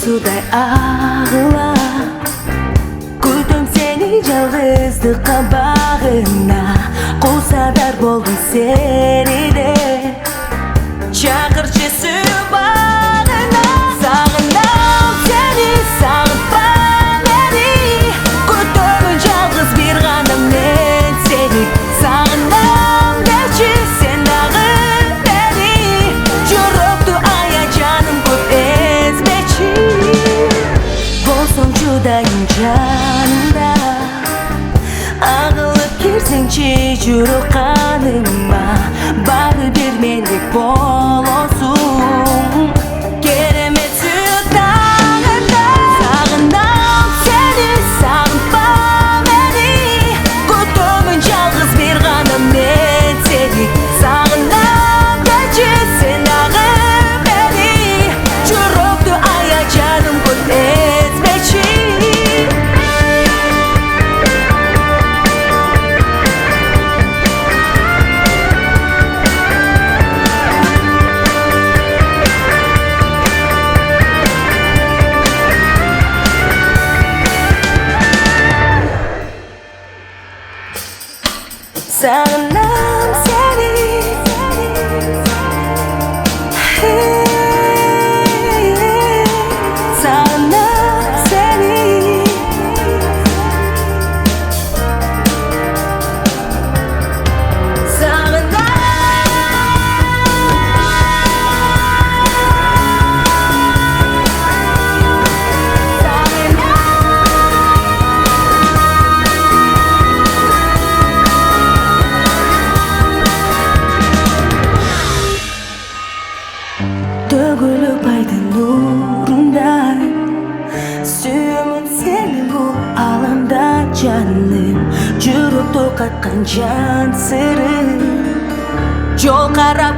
suday ağla. Kurdum seni жалғыздыққа bağına. Құлсадар болдым seni de Çakırçısı bağına. Sağınam seni, sağıtma beni. Kurdum жалғыз bir ғанам мен seni. Sağınam deçi sen дағы beni. Жүректі ая жаным көп ezmeçi. Болсам шудайым жанымda. Ағылып келсеңші жүрек қаныма. Бары бір мендік болосың. Керемет сүйіктарымда. Сағынам сені, сағынба мені. Күтемін жалғыз бір ғанам мен сені. Сағынам дечі сен дағы beni. Жүректі ая жаным көп ezmeçi. Sağınam seni. Sağınam seni. Төгіліп айдың нұрындай. Сүйемін сені бұл аламда жаным. Жүректі қатқан жан сыры. Жол қарап